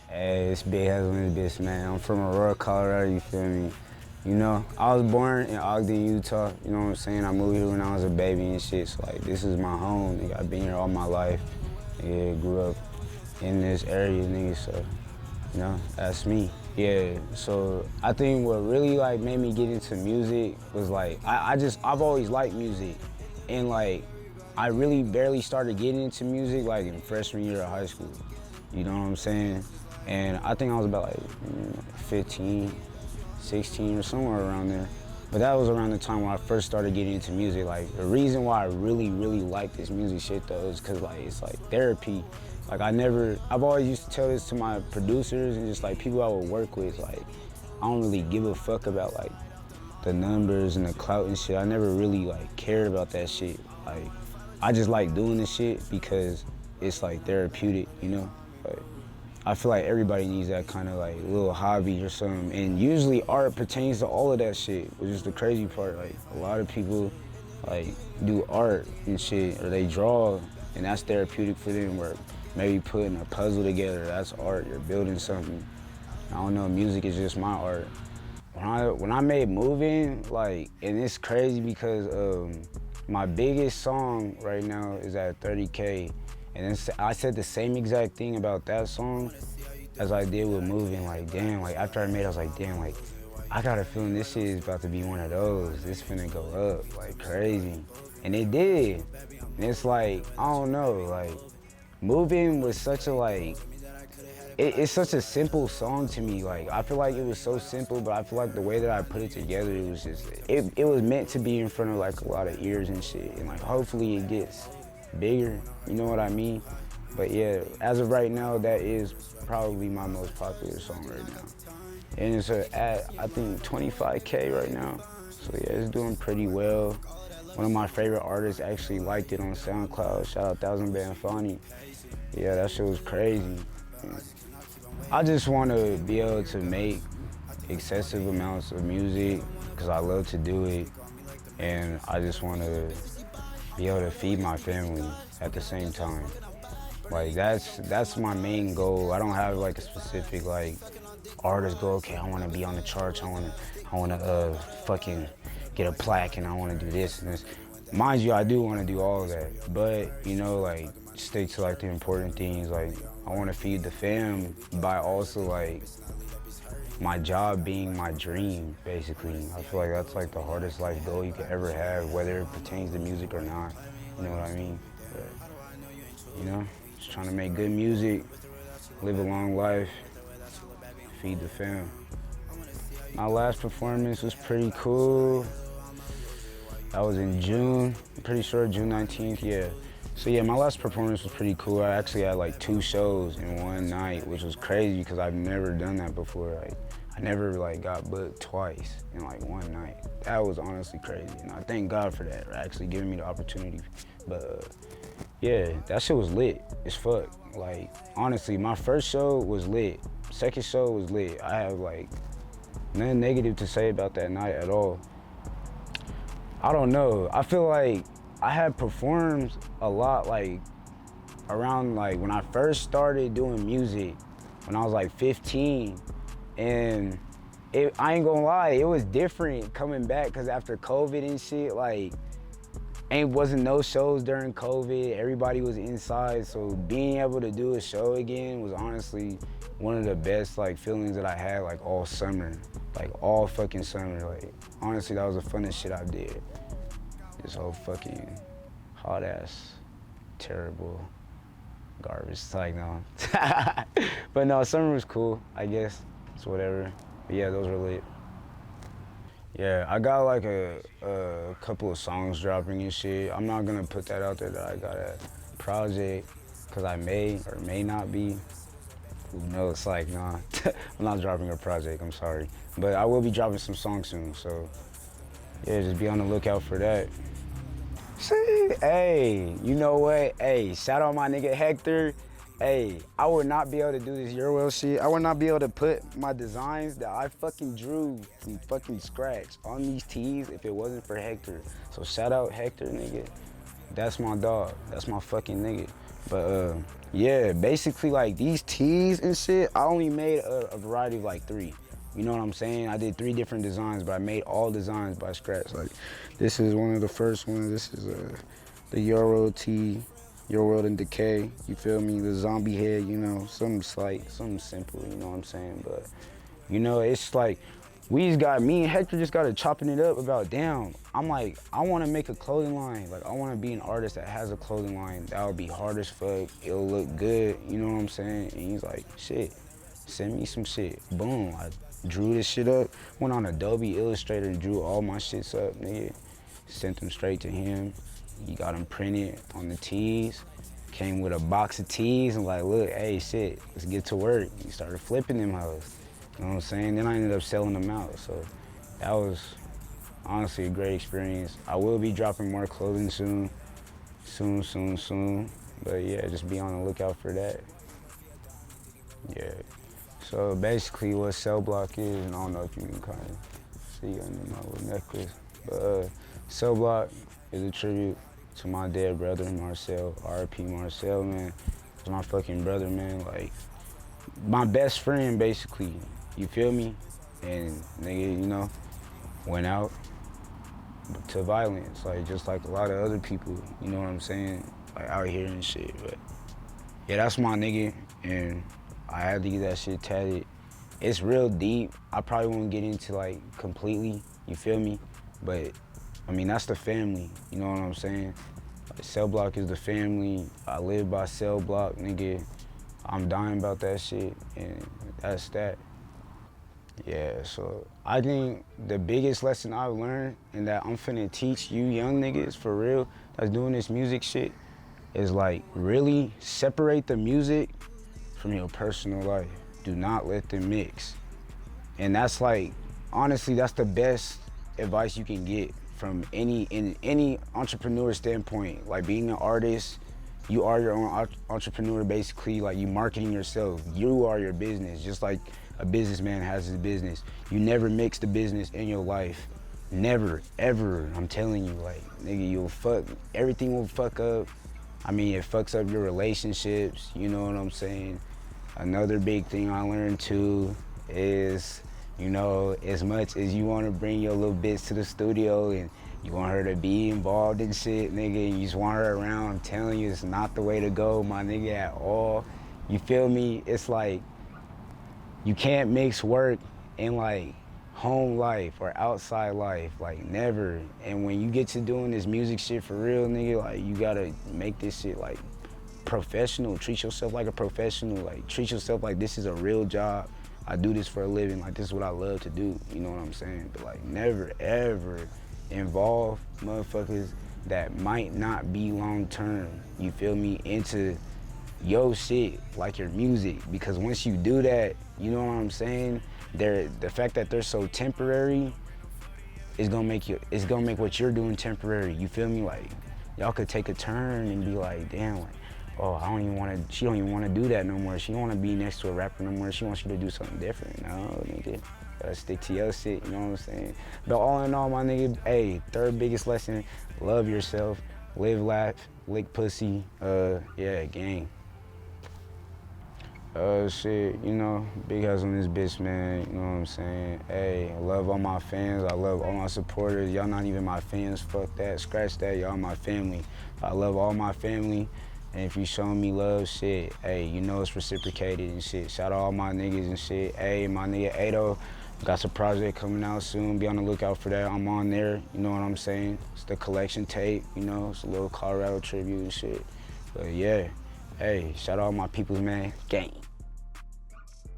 Hey, it's Big Hezzo Interview, man. I'm from Aurora, Colorado, you feel me? You know, I was born in Ogden, Utah, you know what I'm saying? I moved here when I was a baby and shit, so like, this is my home, nigga. I've been here all my life. Yeah, grew up in this area, nigga, so, you know, that's me. Yeah, so I think what really like made me get into music was like, I've always liked music, and like, I really barely started getting into music like in freshman year of high school, you know what I'm saying? And I think I was about like 15, 16 or somewhere around there. But that was around the time when I first started getting into music. Like the reason why I really like this music shit though is cause like it's like therapy. Like I've always used to tell this to my producers and just like people I would work with, like I don't really give a fuck about like the numbers and the clout and shit. I never really like cared about that shit. Like I just like doing this shit because it's like therapeutic, you know? Like, I feel like everybody needs that kind of like little hobby or something. And usually art pertains to all of that shit, which is the crazy part. Like a lot of people like do art and shit, or they draw and that's therapeutic for them, or maybe putting a puzzle together, that's art, you're building something. I don't know, music is just my art. When I made MOVIN, like, and it's crazy because my biggest song right now is at 30K. And I said the same exact thing about that song as I did with MOVIN. Like, damn, like after I made it, I was like, damn, like, I got a feeling this shit is about to be one of those. This finna go up, like crazy. And it did. And it's like, I don't know, like, MOVIN was such a like, it's such a simple song to me. Like, I feel like it was so simple, but I feel like the way that I put it together, it was just, it was meant to be in front of like a lot of ears and shit. And like, hopefully it gets bigger, you know what I mean? But yeah, as of right now, that is probably my most popular song right now. And it's at, I think, 25K right now. So yeah, it's doing pretty well. One of my favorite artists actually liked it on SoundCloud. Shout out 1000 Band Funny. Yeah, that shit was crazy. I just want to be able to make excessive amounts of music because I love to do it. And I just want to be able to feed my family at the same time. Like that's my main goal. I don't have like a specific like artist goal. Okay, I want to be on the charts. I want to fucking get a plaque, and I want to do this and this. Mind you, I do want to do all of that, but you know, like stick to like the important things. Like I want to feed the fam by also like my job being my dream, basically. I feel like that's like the hardest life goal you could ever have, whether it pertains to music or not. You know what I mean? But, you know, just trying to make good music, live a long life, feed the fam. My last performance was pretty cool. That was in June, I'm pretty sure June 19th, yeah. So yeah, my last performance was pretty cool. I actually had like 2 shows in one night, which was crazy because I've never done that before. Like, I never like got booked twice in like one night. That was honestly crazy, and I thank God for that, for actually giving me the opportunity. But yeah, that shit was lit as fuck. Like, honestly, my first show was lit. Second show was lit. I have like nothing negative to say about that night at all. I don't know, I feel like I had performed a lot like around like when I first started doing music when I was like 15, and I ain't gonna lie, it was different coming back because after COVID and shit, like wasn't no shows during COVID, everybody was inside, so being able to do a show again was honestly one of the best like feelings that I had like all summer, like all fucking summer. Like honestly, that was the funnest shit I did. This whole fucking hot ass, terrible garbage. It's like, no. But no, summer was cool, I guess. It's whatever. But yeah, those were lit. Yeah, I got like a couple of songs dropping and shit. I'm not gonna put that out there that I got a project, because I may or may not be. Who knows? Like, nah, I'm not dropping a project, I'm sorry. But I will be dropping some songs soon, so yeah, just be on the lookout for that. Hey, you know what? Hey, shout out my nigga Hector. Hey, I would not be able to do this Your World shit. I would not be able to put my designs that I fucking drew from fucking scratch on these tees if it wasn't for Hector. So shout out Hector, nigga. That's my dog. That's my fucking nigga. But yeah, basically like these tees and shit, I only made a variety of like 3. You know what I'm saying? I did 3 different designs, but I made all designs by scratch. Like this is one of the first ones. This is the Euro tee. Your World in Decay, you feel me? The zombie head, you know, something slight, something simple, you know what I'm saying? But, you know, it's like, me and Hector just got to chopping it up about, damn, I'm like, I want to make a clothing line. Like, I want to be an artist that has a clothing line. That would be hard as fuck. It'll look good, you know what I'm saying? And he's like, shit, send me some shit. Boom, I drew this shit up, went on Adobe Illustrator and drew all my shits up, nigga. Sent them straight to him. He got them printed on the tees. Came with a box of tees and like, look, hey, shit, let's get to work. He started flipping them hoes. You know what I'm saying? Then I ended up selling them out. So that was honestly a great experience. I will be dropping more clothing soon. Soon. But yeah, just be on the lookout for that. Yeah. So basically what CELLBLK is, and I don't know if you can kind of see under my little necklace, but CELLBLK is a tribute to my dead brother, Marcel, R.I.P. Marcel, man. He's my fucking brother, man. Like, my best friend, basically. You feel me? And nigga, you know, went out to violence, like just like a lot of other people, you know what I'm saying? Like out here and shit, but yeah, that's my nigga, and I had to get that shit tatted. It's real deep. I probably won't get into like completely, you feel me? But I mean, that's the family, you know what I'm saying? Like, CELLBLK is the family. I live by CELLBLK, nigga. I'm dying about that shit, and that's that. Yeah, so I think the biggest lesson I've learned and that I'm finna teach you young niggas for real that's doing this music shit is like really separate the music from your personal life. Do not let them mix. And that's like, honestly, that's the best advice you can get from in any entrepreneur standpoint. Like being an artist, you are your own entrepreneur basically, like you marketing yourself. You are your business, just like a businessman has his business. You never mix the business in your life. Never, ever, I'm telling you, like, nigga, everything will fuck up. I mean, it fucks up your relationships, you know what I'm saying? Another big thing I learned too is, you know, as much as you want to bring your little bitch to the studio and you want her to be involved in shit, nigga, you just want her around, I'm telling you, it's not the way to go, my nigga, at all. You feel me? It's like, you can't mix work and like home life or outside life, like never. And when you get to doing this music shit for real, nigga, like you gotta make this shit like professional. Treat yourself like a professional, like treat yourself like this is a real job. I do this for a living, like this is what I love to do, you know what I'm saying? But like never ever involve motherfuckers that might not be long term, you feel me, into your shit, like your music, because once you do that, you know what I'm saying, the fact that they're so temporary is gonna make what you're doing temporary, you feel me? Like y'all could take a turn and be like, damn, like, oh, she don't even want to do that no more. She don't want to be next to a rapper no more. She wants you to do something different. No, nigga, gotta stick to your shit, you know what I'm saying? But all in all, my nigga, hey, third biggest lesson, love yourself, live, laugh, lick pussy, yeah, gang. Shit, you know, big house on this bitch, man, you know what I'm saying? Hey, I love all my fans, I love all my supporters. Y'all not even my fans, fuck that, scratch that, y'all my family. I love all my family, and if you showing me love, shit, hey, you know it's reciprocated and shit. Shout out all my niggas and shit. Hey, my nigga Ado, got some project coming out soon, be on the lookout for that. I'm on there, you know what I'm saying? It's the collection tape, you know, it's a little Colorado tribute and shit. But yeah. Hey, shout out all my peoples, man. Gang.